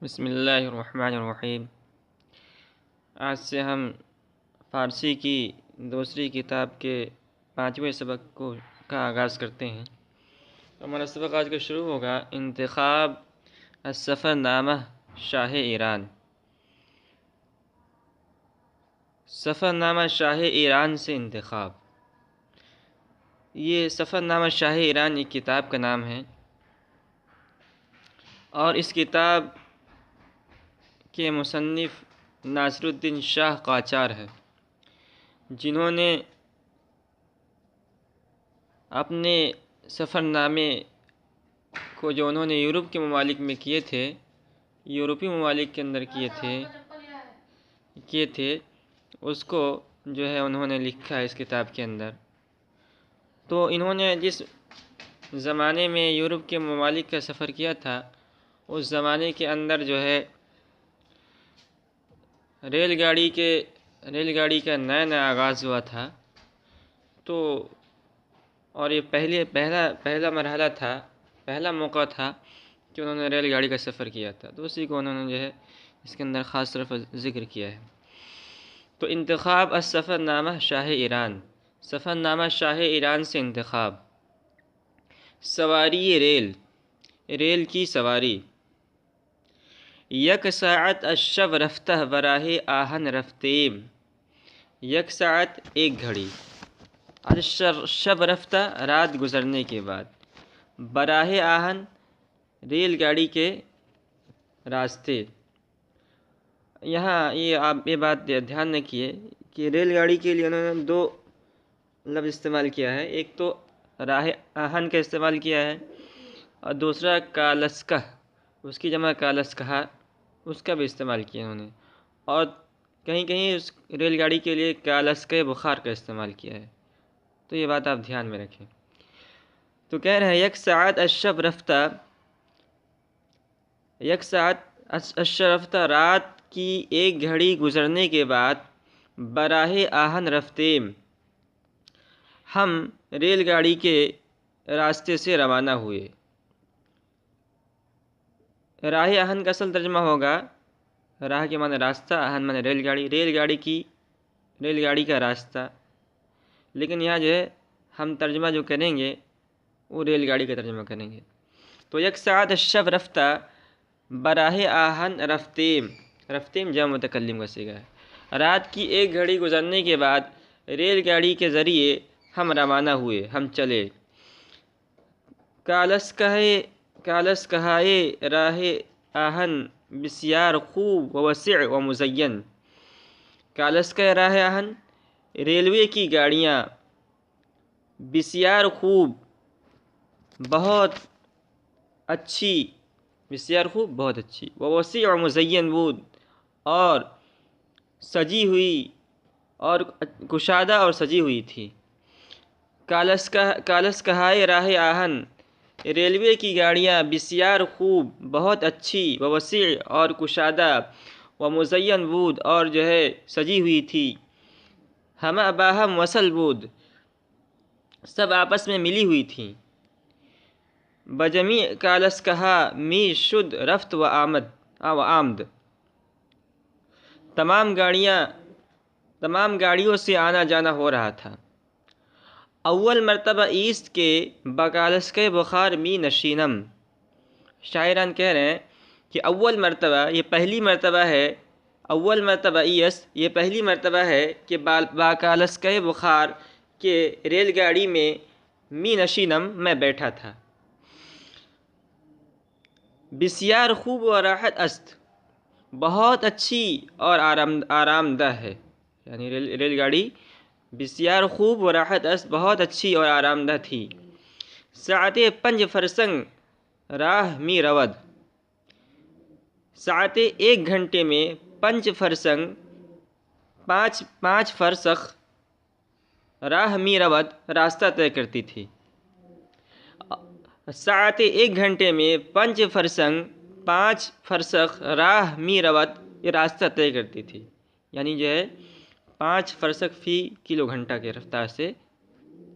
بسم اللہ الرحمن الرحیم۔ آج سے ہم فارسی کی دوسری کتاب کے 5ویں سبق کا آغاز کرتے ہیں۔ ہمارا سبق آج کا شروع ہوگا انتخاب السفر نامہ شاہ ایران۔ سفر نامہ شاہ ایران سے انتخاب، یہ سفر نامہ شاہ ایران ایک کتاب کا نام ہے، اور اس کتاب کے مصنف ناصر الدین شاہ قاجار ہے، جنہوں نے اپنے سفر نامے کو جو انہوں نے یورپ کے ممالک میں کیے تھے، یورپی ممالک کے اندر کیے تھے اس کو جو ہے انہوں نے لکھا ہے اس کتاب کے اندر۔ تو انہوں نے جس زمانے میں یورپ کے ممالک کا سفر کیا تھا، اس زمانے کے اندر جو ہے ریل گاڑی کا نیا آغاز ہوا تھا۔ تو اور یہ پہلا مرحلہ تھا، پہلا موقع تھا کہ انہوں نے ریل گاڑی کا سفر کیا تھا، تو اسی کو انہوں نے جو ہے اس کے اندر خاص طرف ذکر کیا ہے۔ تو انتخاب السفر نامہ شاہ ایران، سفر نامہ شاہ ایران سے انتخاب۔ سواری ریل کی سواری، یک ساعت الشب رفتہ براہ آہن رفتیم، یک ساعت ایک گھڑی، الشب رفتہ رات گزرنے کے بعد، براہ آہن ریل گاڑی کے راستے۔ یہاں یہ بات دھیان رکھیے کہ ریل گاڑی کے لیے انہوں نے 2 لفظ استعمال کیا ہے، ایک تو راہ آہن کا استعمال کیا ہے، اور دوسرا کالسکہ، اس کی جمع کالسکہ، اس کا بھی استعمال کیا انہوں نے، اور کہیں اس ریل گاڑی کے لیے کالسکہ بخار کا استعمال کیا ہے۔ تو یہ بات آپ دھیان میں رکھیں۔ تو کہہ رہے ہیں یک ساعت الشب رفتہ رات کی ایک گھڑی گزرنے کے بعد، براہ آہن رفتیم، ہم ریل گاڑی کے راستے سے روانہ ہوئے۔ راہ آہن کا اصل ترجمہ ہوگا، راہ کے معنی راستہ، آہن معنی ریل گاڑی کا راستہ، لیکن یہاں جو ہے ہم ترجمہ جو کریں گے وہ ریل گاڑی کا ترجمہ کریں گے۔ تو یک ساعت الشب رفتہ براہ آہن رفتیم جمع متکلم کا صیغہ ہے۔ رات کی ایک گھڑی گزرنے کے بعد ریل گاڑی کے ذریعے ہم روانہ ہوئے، ہم چلے۔ کالسکہائے راہ آہن بسیار خوب و وسیع و مزین، کالسکہ راہ آہن ریلوے کی گاڑیاں، بسیار خوب بہت اچھی، و وسیع و مزین بود، اور سجی ہوئی اور کشادہ اور سجی ہوئی تھی۔ کالسکہائے راہ آہن ریلوے کی گاڑیاں بسیار خوب بہت اچھی، و وسیع اور کشادہ، و مزین بود اور جو ہے سجی ہوئی تھی۔ ہمہ باہم وصل بود، سب آپس میں ملی ہوئی تھیں۔ بجمیع کالسکہا می شد رفت و آمد، تمام گاڑیوں سے آنا جانا ہو رہا تھا۔ اول مرتبہ ایست کے بکالسکہ بخار می نشینم، شاعران کہہ رہے ہیں کہ اول مرتبہ یہ پہلی مرتبہ ہے، اول مرتبہ ایست یہ پہلی مرتبہ ہے کہ بکالسکہ بخار کے ریل گاڑی میں می نشینم میں بیٹھا تھا۔ بسیار خوب و راحت است، بہت اچھی اور آرام دہ ہے، یعنی ریل گاڑی بسیار خوب و راحت است بہت اچھی اور آرام دہ تھی۔ ساعت 5 فرسنگ راہ می رود، ساعت 1 گھنٹے میں 5 فرسنگ 5 فرسخ راہ می رود راستہ طے کرتی تھی۔ ساعت 1 گھنٹے میں 5 فرسنگ 5 فرسخ راہ می رود یہ راستہ طے کرتی تھی، یعنی جو ہے 5 فرسخ فی کلو گھنٹہ کے رفتار سے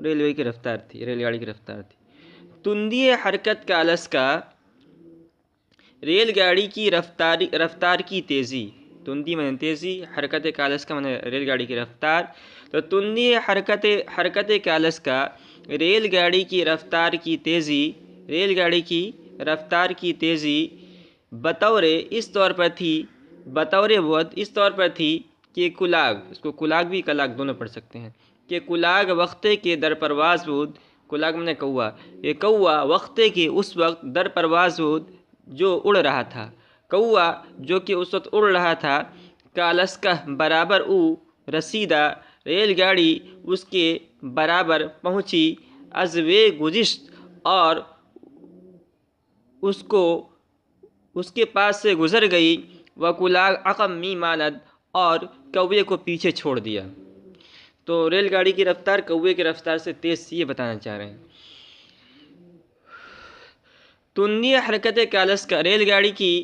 ریل گاڑی کی رفتار تھی۔ تندی حرکت کالسکہ ریل گاڑی کی رفتار کی تیزی، تندی میں تیزی، حرکت کالس کا میں ریل گاڑی کی رفتار، تو تندی حرکت کالس کا ریل گاڑی کی رفتار کی تیزی، ریل گاڑی کی رفتار کی تیزی بطور اس طور پر تھی، بطور وقت اس طور پر تھی کہ کلاگ، اس کو کلاگ بھی کلاگ دونوں پڑھ سکتے ہیں، کہ کلاگ وقتے کے در پرواز بود، کلاگ میں نے کوا، یہ کوا وقتے کے اس وقت در پرواز بود جو اڑ رہا تھا، کوا جو کہ اس وقت اڑ رہا تھا، کالسکہ برابر او رسیدہ ریل گاڑی اس کے برابر پہنچی، از وے گزشت اور اس کے پاس سے گزر گئی، و کلاگ عقب می ماند اور کوے کو پیچھے چھوڑ دیا۔ تو ریل گاڑی کی رفتار کوے کی رفتار سے تیز تھی، یہ بتانا چاہ رہے ہیں۔ تندی حرکت کالس کا ریل گاڑی کی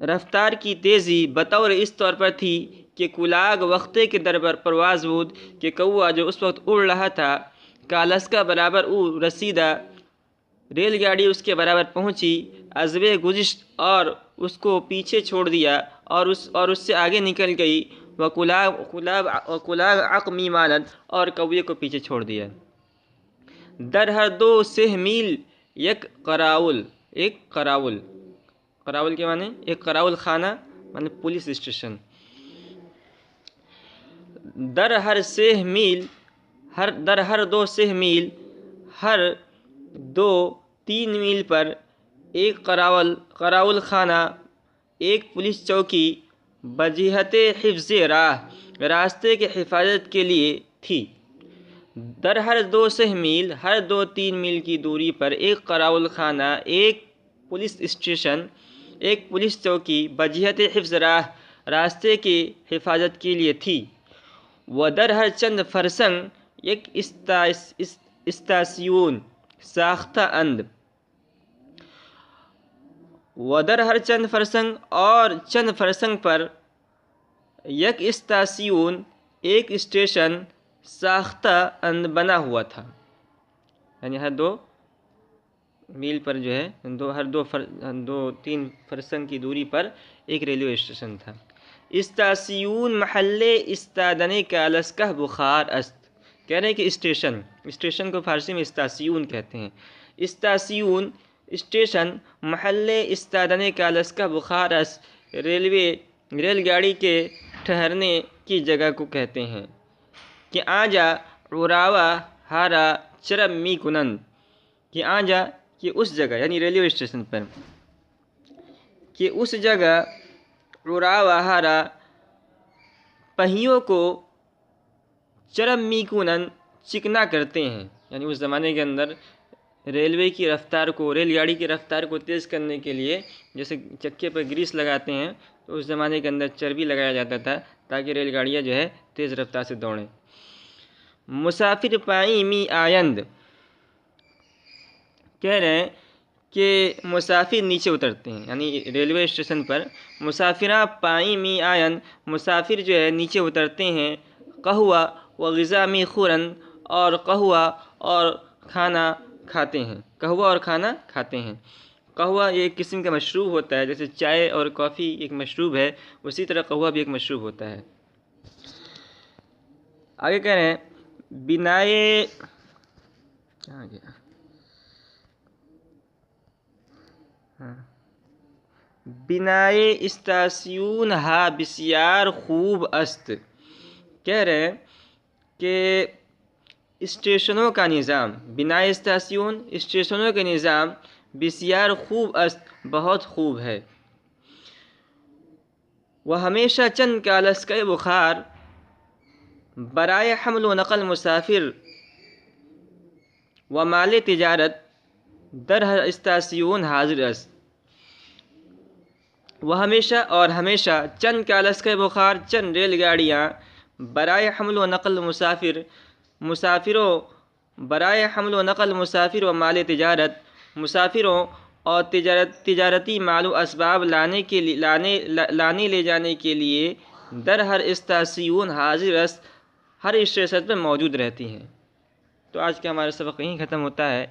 رفتار کی تیزی بطور اس طور پر تھی کہ کلاگ وقتے کے در پرواز بود، کہ کوا جو اس وقت اڑ رہا تھا، کالس کا برابر او رسیدہ ریل گاڑی اس کے برابر پہنچی، ازوے گزشت اور اس کو پیچھے چھوڑ دیا اور اس سے آگے نکل گئی، و کلاگ عقمی ماند اور کوے کو پیچھے چھوڑ دیا۔ در ہر دو سہ میل یک قراول، قراول کے معنی ایک قراول خانہ معنی پولیس اسٹیشن، در ہر دو سہ میل، ہر 2-3 میل پر ایک قراول خانہ، ایک پولیس چوکی، بجہت حفظ راہ، راستے کے حفاظت کے لیے تھی۔ در ہر 2 سہ میل، ہر 2-3 میل کی دوری پر ایک قراول خانہ، ایک پولیس اسٹیشن، ایک پولیس چوکی، بجہت حفظ راہ، راستے کی حفاظت کے لیے تھی۔ و در ہر چند فرسنگ یک استاسیون ساختہ اند، و در ہر چند فرسنگ اور چند فرسنگ پر یک استاسیون ایک اسٹیشن ساختہ اند بنا ہوا تھا، یعنی ہر 2 میل پر جو ہے ہر 2-3 فرسنگ کی دوری پر ایک ریلوے اسٹیشن تھا۔ استاسیون محل استادن کالسکہ بخار است، کہہ رہے ہیں کہ اسٹیشن کو فارسی میں استاسیون کہتے ہیں۔ استاسیون اسٹیشن محل استادن کالسکہ بخار است، ریل گاڑی کے ٹھہرنے کی جگہ کو کہتے ہیں۔ کہ آجا عراوا ہارا چرم می کنند، کہ آجا کہ اس جگہ یعنی ریلوے اسٹیشن پر، کہ اس جگہ عراوا ہارا پہیوں کو چرم می کنند چکنا کرتے ہیں، یعنی اس زمانے کے اندر ریلوے کی رفتار کو، ریل گاڑی کی رفتار کو تیز کرنے کے لیے جیسے چکے پر گریس لگاتے ہیں، تو اس زمانے کے اندر چربی لگایا جاتا تھا تاکہ ریل گاڑیاں جو ہے تیز رفتار سے دوڑیں۔ مسافر پائیں می آیند، کہہ رہے ہیں کہ مسافر نیچے اترتے ہیں، یعنی ریلوے اسٹیشن پر مسافراں پائیں می آیند، مسافر جو ہے نیچے اترتے ہیں، قہوہ و غذا می خورند، اور قہوہ اور کھانا کھاتے ہیں، قہوہ اور کھانا کھاتے ہیں۔ قہوہ یہ ایک قسم کا مشروب ہوتا ہے، جیسے چائے اور کافی ایک مشروب ہے، اسی طرح قہوہ بھی ایک مشروب ہوتا ہے۔ آگے کہہ رہے ہیں بنائے بنائے استاسیون ہا بسیار خوب است، کہہ رہے ہیں کہ اسٹیشنوں کا نظام، بنائے استاسیون اسٹیشنوں کا نظام، بسیار خوب است بہت خوب ہے۔ وہ ہمیشہ چند کالسکہ بخار برائے حمل و نقل مسافر و مال تجارت در ہر استاسیون حاضر است۔ وہ ہمیشہ چند کالسکہ بخار، چند ریل گاڑیاں، برائے حمل و نقل برائے حمل و نقل مسافر و مال تجارت، مسافروں اور تجارتی مال و اسباب لانے لے جانے کے لیے در ہر استاسیون حاضر است، ہر اسٹیشن پہ موجود رہتی ہیں۔ تو آج کا ہمارا سبق یہیں ختم ہوتا ہے۔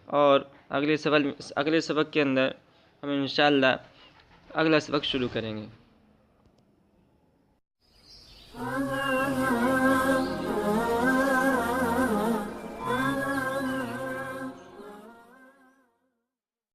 اور اگلے سبق کے اندر ہم انشاءاللہ اگلا سبق شروع کریں گے.